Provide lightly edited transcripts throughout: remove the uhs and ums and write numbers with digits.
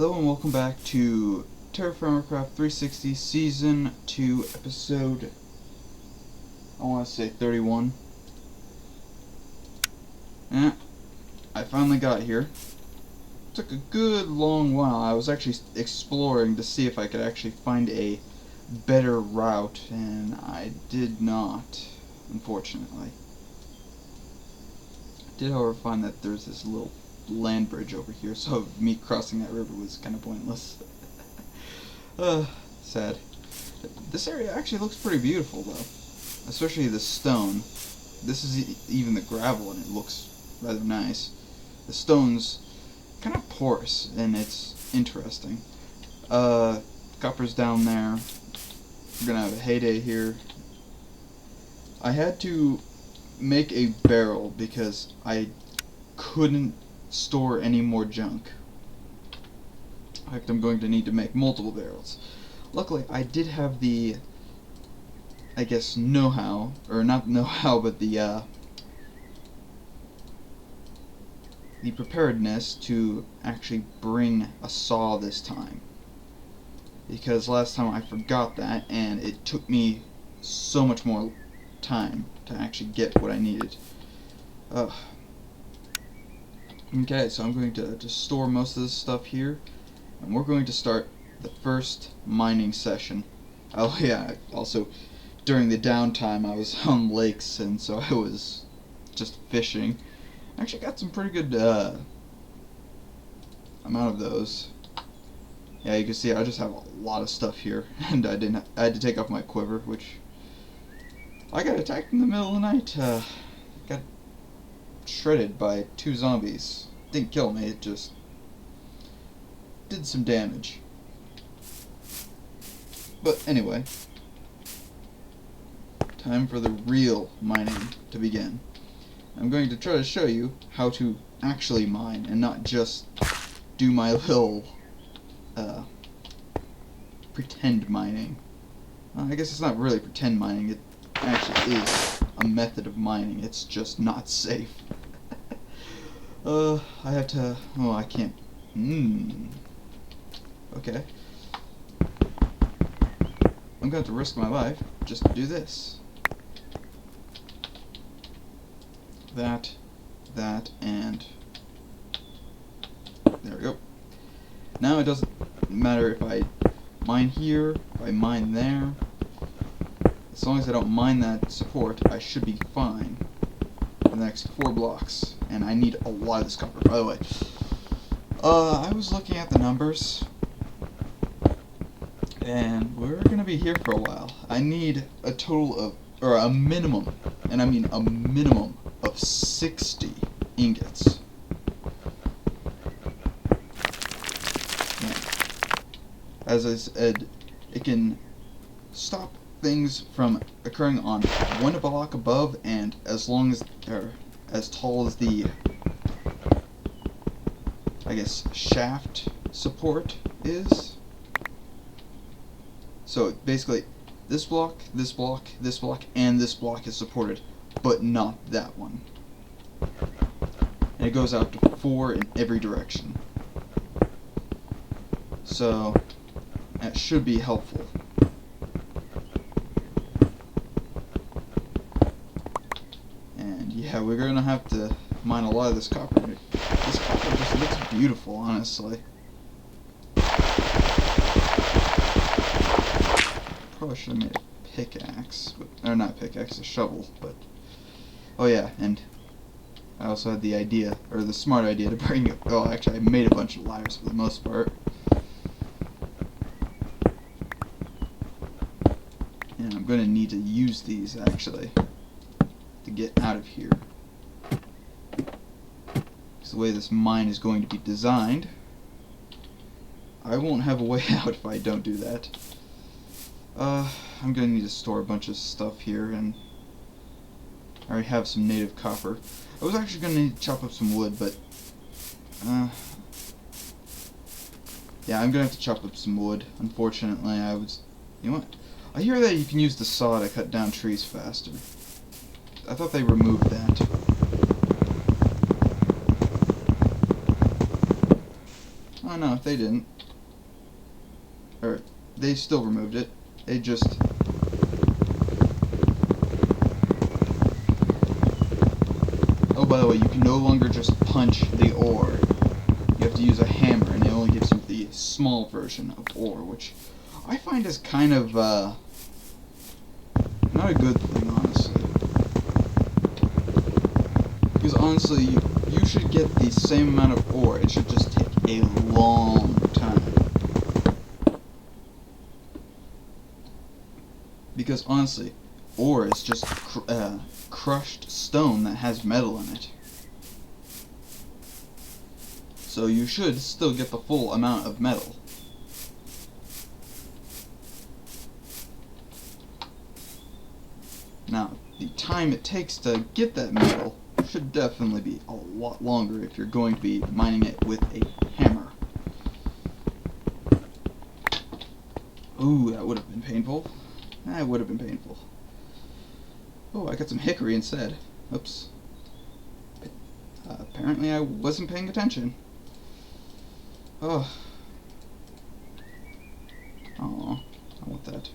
Hello and welcome back to TerraFirmaCraft 360 Season 2 Episode, I want to say 31. I finally got here. Took a good long while. I was actually exploring to see if I could actually find a better route, and I did not, unfortunately. I did, however, find that there's this little land bridge over here, so me crossing that river was kind of pointless. Sad. This area actually looks pretty beautiful, though. Especially the stone. This is even the gravel, and it looks rather nice. The stone's kind of porous, and it's interesting. Copper's down there. We're gonna have a heyday here. I had to make a barrel because I couldn't store any more junk. In fact, I'm going to need to make multiple barrels. Luckily, I did have the, I guess, know-how, or not know-how, but the preparedness to actually bring a saw this time. Because last time I forgot that, and it took me so much more time to actually get what I needed. Okay, so I'm going to store most of this stuff here, and we're going to start the first mining session. Oh yeah, also, during the downtime I was on lakes, and so I was just fishing. I actually got some pretty good amount of those. Yeah, you can see I just have a lot of stuff here, and I had to take off my quiver, which I got attacked in the middle of the night. Got shredded by 2 zombies. Didn't kill me, it just did some damage. But anyway, time for the real mining to begin. I'm going to try to show you how to actually mine and not just do my little pretend mining. I guess it's not really pretend mining, it actually is a method of mining, it's just not safe. I have to, oh, I can't, okay. I'm going to have to risk my life just to do this. That, and there we go. Now it doesn't matter if I mine here, if I mine there. As long as I don't mine that support, I should be fine for the next 4 blocks. And I need a lot of this copper, by the way. I was looking at the numbers, and we're gonna be here for a while. I need a total of, or a minimum, and I mean a minimum of 60 ingots. Yeah. As I said, it can stop things from occurring on 1 block above, and as long as, or as tall as the, I guess, shaft support is. So basically, this block, this block, this block, and this block is supported, but not that one. And it goes out to 4 in every direction. So that should be helpful. And yeah, we're gonna have to mine a lot of this copper. This copper just looks beautiful, honestly. Probably should have made a pickaxe, or not pickaxe, a shovel, but oh yeah, and I also had the idea, or the smart idea to bring it, oh actually I made a bunch of ladders for the most part. And I'm going to need to use these actually to get out of here. Because the way this mine is going to be designed, I won't have a way out if I don't do that. I'm going to need to store a bunch of stuff here, and I already have some native copper. I was actually going to need to chop up some wood, but yeah, I'm going to have to chop up some wood. Unfortunately, you know what? I hear that you can use the saw to cut down trees faster. I thought they removed that. Oh no, they didn't. or they still removed it. They just... Oh, by the way, you can no longer just punch the ore. You have to use a hammer, and it only gives you the small version of ore, which I find is kind of, not a good thing, honestly. Because honestly, you should get the same amount of ore. It should just take a long time. Because honestly, ore is just crushed stone that has metal in it. So you should still get the full amount of metal. Now, the time it takes to get that metal should definitely be a lot longer if you're going to be mining it with a hammer. Ooh, that would have been painful. That would have been painful. Oh, I got some hickory instead. Oops. Apparently I wasn't paying attention. Oh. Oh, I want that.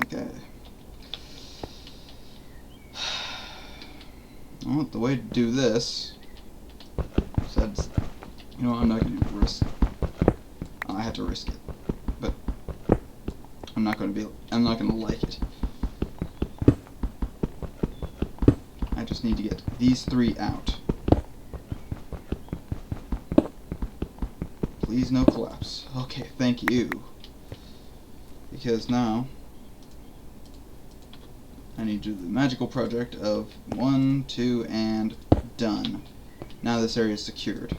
Okay. Well, the way to do this is, you know what, I'm not going to risk. I have to risk it, but I'm not going to like it. I just need to get these three out. Please no collapse. Okay, thank you. Because now I need to do the magical project of 1, 2, and done. Now this area is secured.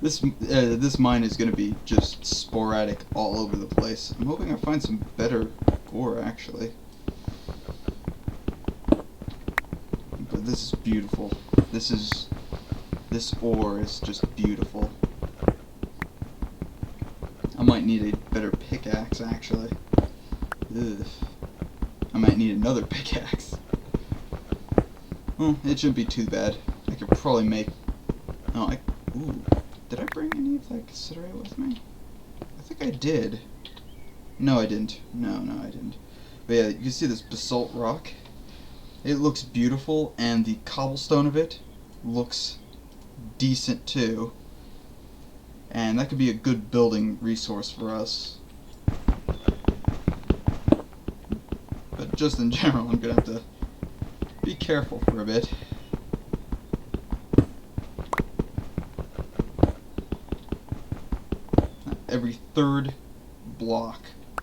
This mine is going to be just sporadic all over the place. I'm hoping I find some better ore, actually. But this is beautiful. This ore is just beautiful. I might need a better pickaxe, actually. Ugh. I might need another pickaxe. Well, it shouldn't be too bad. I could probably make... Oh, ooh. Did I bring any of that cassiterite with me? I think I did. No, I didn't. No, I didn't. But yeah, you can see this basalt rock. It looks beautiful, and the cobblestone of it looks decent too. And that could be a good building resource for us. But just in general, I'm gonna have to be careful for a bit. Every third block,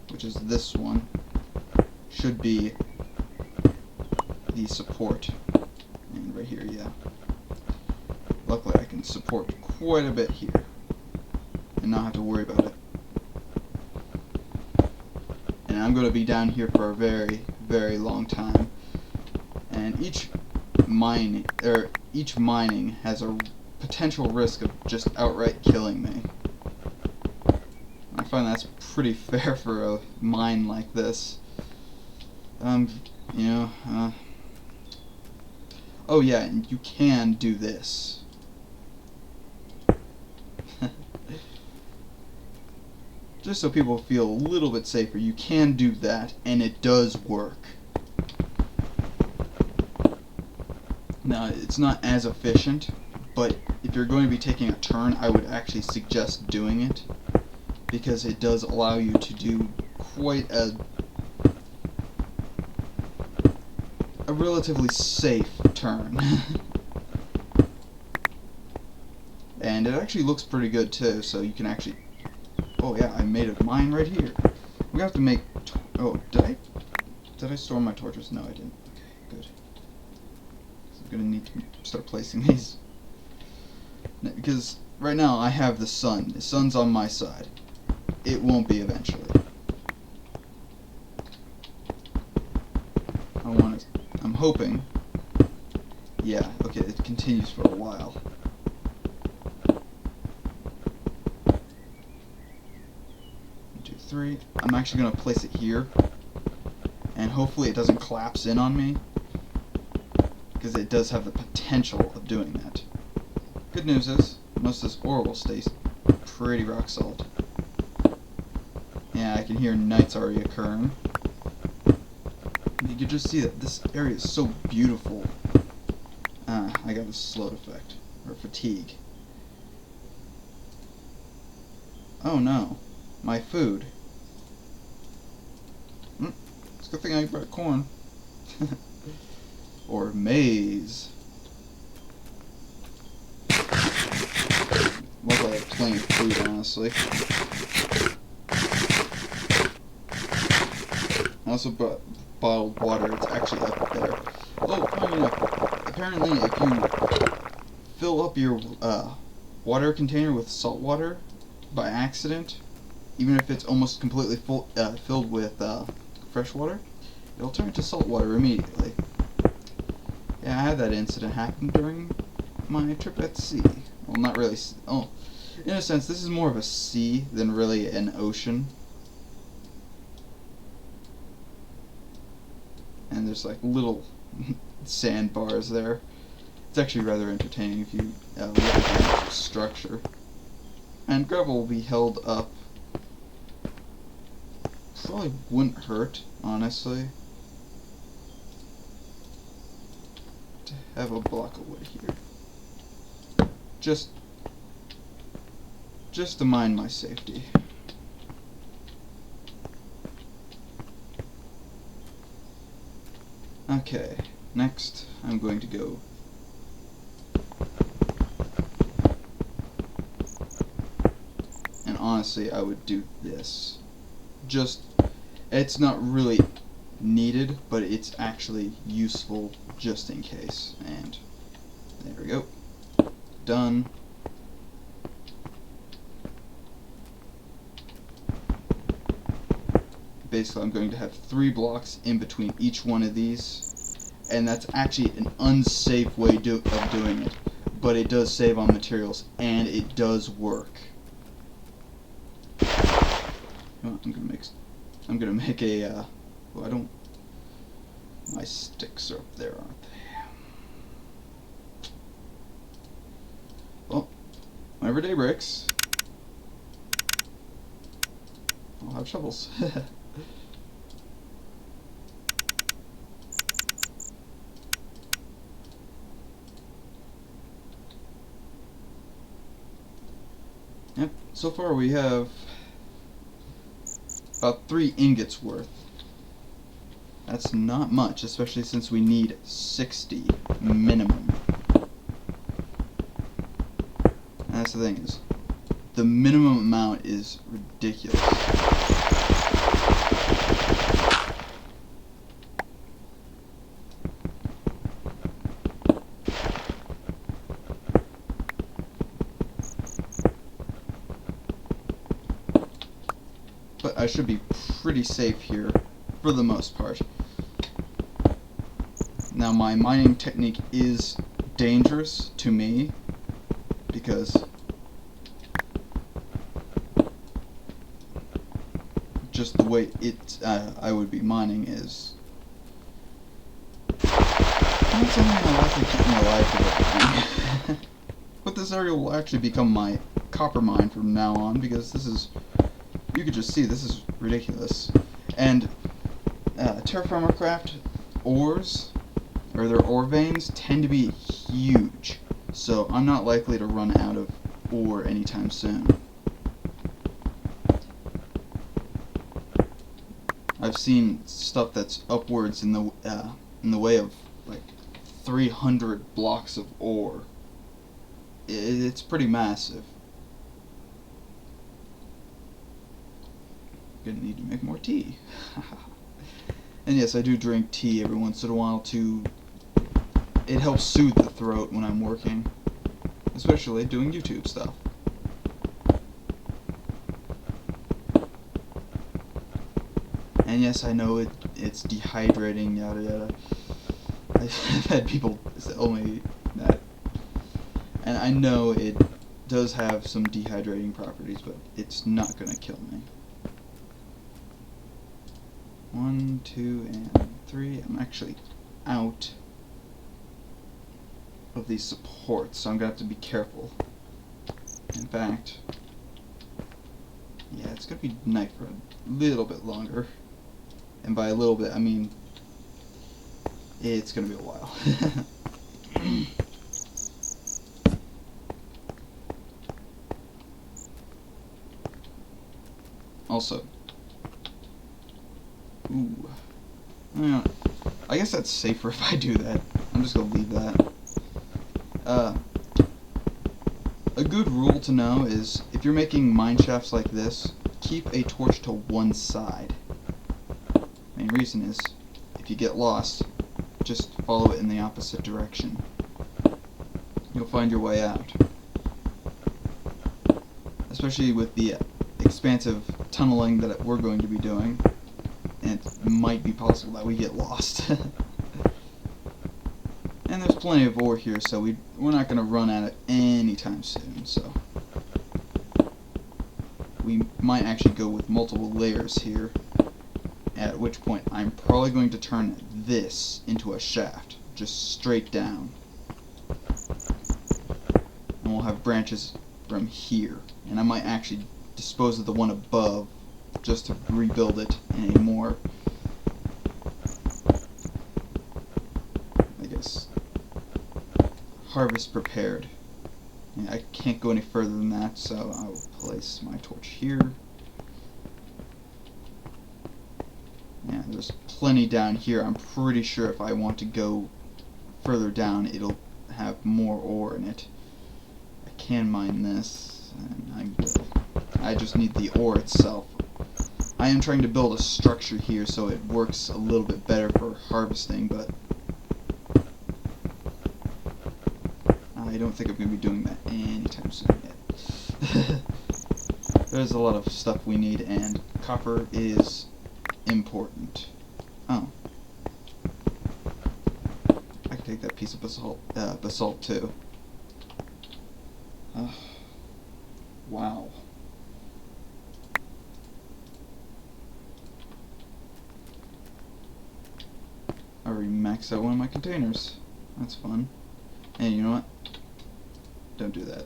which is this one, should be the support. And right here, yeah. Luckily I can support quite a bit here and not have to worry about it. And I'm going to be down here for a very, very long time. And each mining has a potential risk of just outright killing me. I find that's pretty fair for a mine like this. You know, oh yeah, and you can do this. Just so people feel a little bit safer, you can do that, and it does work. Now, it's not as efficient, but if you're going to be taking a turn, I would actually suggest doing it, because it does allow you to do quite a relatively safe turn. And it actually looks pretty good too, so you can actually... Oh yeah, I made a mine right here. We have to make... Oh, did I store my torches? No, I didn't. Okay, good. So I'm gonna need to start placing these. Because right now I have the sun. The sun's on my side. It won't be eventually. I'm hoping. Yeah, okay, it continues for a while. 1, 2, 3. I'm actually going to place it here. And hopefully it doesn't collapse in on me. because it does have the potential of doing that. Good news is, most of this ore will stay pretty rock solid. Yeah, I can hear nights already occurring. You can just see that this area is so beautiful. I got a slowed effect, or fatigue. Oh no, my food. It's a good thing I brought corn. Or maize. Luckily I have plenty of food, honestly. I also brought bottled water. It's actually up there. Oh, funny enough, apparently if you fill up your water container with salt water by accident, even if it's almost completely filled with fresh water, it'll turn into salt water immediately. Yeah, I had that incident happen during my trip at sea. Well, not really. Oh, in a sense, this is more of a sea than really an ocean. And there's like little sandbars there. It's actually rather entertaining if you look at the structure. And gravel will be held up. Probably wouldn't hurt, honestly, to have a block of wood here. Just to mind my safety. Okay, next I'm going to go and honestly I would do this. It's not really needed, but it's actually useful just in case. And there we go. Done. Basically, I'm going to have 3 blocks in between each one of these, and that's actually an unsafe way of doing it, but it does save on materials, and it does work. Well, I'm gonna make a, well, my sticks are up there, aren't they? Well, whenever day breaks, I'll have shovels. Yep, so far we have about 3 ingots worth. That's not much, especially since we need 60 minimum. And that's the thing is, the minimum amount is ridiculous. But I should be pretty safe here for the most part. Now my mining technique is dangerous to me because just the way I would be mining is not something that likely keep me alive for everything. But this area will actually become my copper mine from now on because this is, you could just see, this is ridiculous. And TerraFirmaCraft ores, or their ore veins, tend to be huge. So I'm not likely to run out of ore anytime soon. I've seen stuff that's upwards in the way of like 300 blocks of ore. It's pretty massive. Gonna need to make more tea. And yes, I do drink tea every once in a while to... It helps soothe the throat when I'm working, especially doing YouTube stuff. And yes, I know it's dehydrating, yada yada. I've had people tell me that. And I know it does have some dehydrating properties, but it's not gonna kill me. 1, 2, and 3. I'm actually out. of these supports, so I'm gonna have to be careful. In fact, yeah, it's gonna be night for a little bit longer, and by a little bit I mean it's gonna be a while. Also, ooh, yeah, I guess that's safer if I do that. I'm just gonna leave that. A good rule to know is if you're making mine shafts like this, keep a torch to one side. Main reason is if you get lost, just follow it in the opposite direction. You'll find your way out. Especially with the expansive tunneling that we're going to be doing, and it might be possible that we get lost. And there's plenty of ore here, so we're not going to run out of it anytime soon, so we might actually go with multiple layers here, at which point I'm probably going to turn this into a shaft, just straight down. And we'll have branches from here, and I might actually dispose of the one above just to rebuild it in a more, I guess, harvest prepared. Yeah, I can't go any further than that, so I'll place my torch here. Yeah, there's plenty down here. I'm pretty sure if I want to go further down, it'll have more ore in it. I can mine this, and I will. I just need the ore itself. I am trying to build a structure here so it works a little bit better for harvesting, but I don't think I'm going to be doing that anytime soon yet. There's a lot of stuff we need, and copper is important. Oh. I can take that piece of basalt too. Wow. I already maxed out one of my containers. That's fun. And you know what? Don't do that.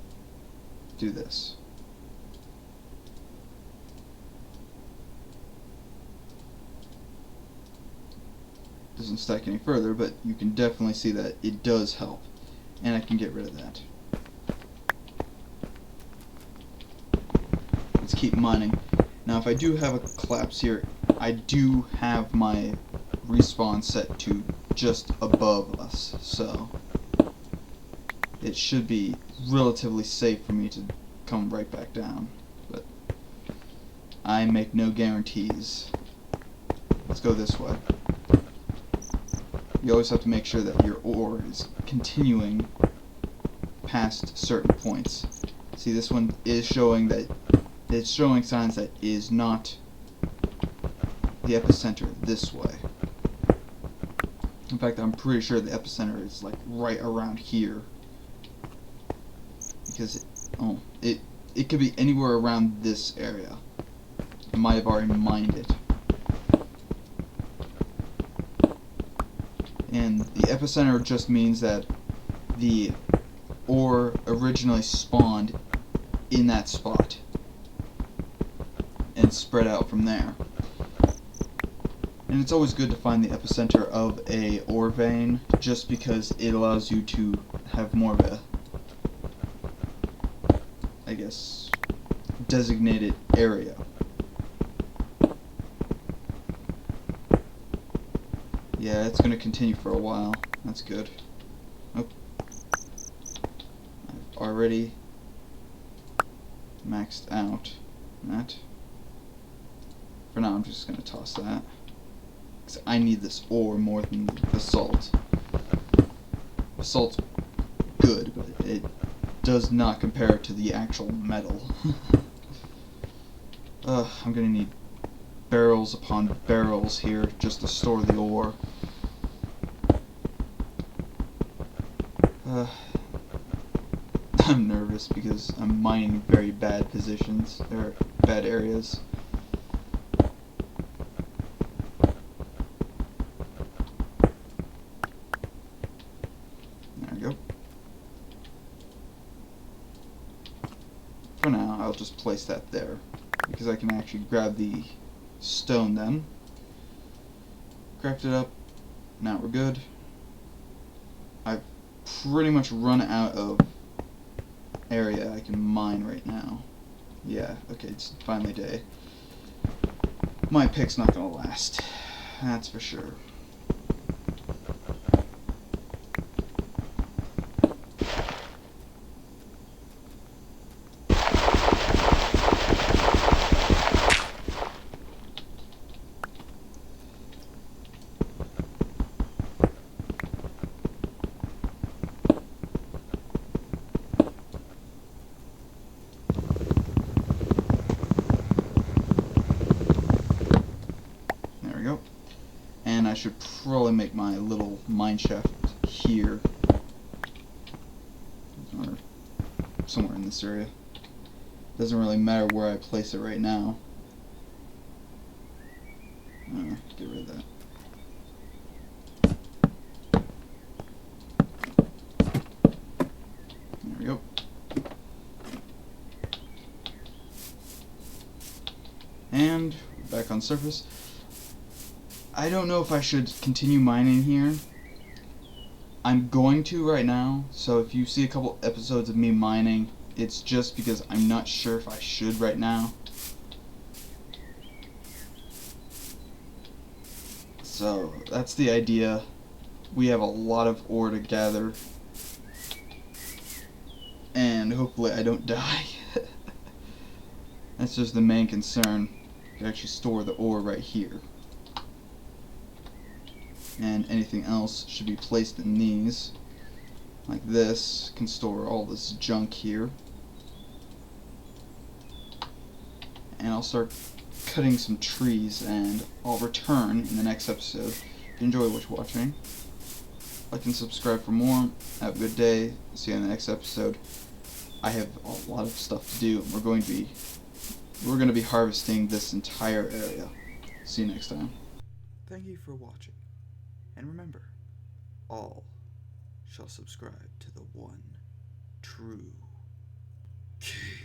Do this. Doesn't stack any further, but you can definitely see that it does help. And I can get rid of that. Let's keep mining. Now if I do have a collapse here, I do have my respawn set to just above us, so it should be relatively safe for me to come right back down, but I make no guarantees. Let's go this way. You always have to make sure that your ore is continuing past certain points. See, this one is showing that it's showing signs that it is not the epicenter this way. In fact, I'm pretty sure the epicenter is like right around here. Because it could be anywhere around this area. I might have already mined it. And the epicenter just means that the ore originally spawned in that spot and spread out from there. And it's always good to find the epicenter of a ore vein, just because it allows you to have more of a, I guess, designated area. Yeah, it's going to continue for a while. That's good. Oh. I've already maxed out that. For now, I'm just going to toss that. Because I need this ore more than the salt. The salt's good, but it does not compare to the actual metal. I'm going to need barrels upon barrels here just to store the ore. I'm nervous because I'm mining very bad positions, or bad areas. There we go. for now, I'll just place that there, because I can actually grab the stone then. Craft it up. Now we're good. I've pretty much run out of area I can mine right now. Yeah, okay, it's finally day. My pick's not gonna last. That's for sure. And I should probably make my little mineshaft here, or somewhere in this area. Doesn't really matter where I place it right now. Get rid of that. There we go. And back on surface. I don't know if I should continue mining here. I'm going to right now, so if you see a couple episodes of me mining, it's just because I'm not sure if I should right now. So that's the idea. We have a lot of ore to gather, and hopefully I don't die. That's just the main concern. You can actually store the ore right here. And anything else should be placed in these. Like this can store all this junk here. And I'll start cutting some trees, and I'll return in the next episode. If you enjoy what you're watching, like and subscribe for more. Have a good day. See you in the next episode. I have a lot of stuff to do, and we're going to be harvesting this entire area. See you next time. Thank you for watching. And remember, all shall subscribe to the one true king.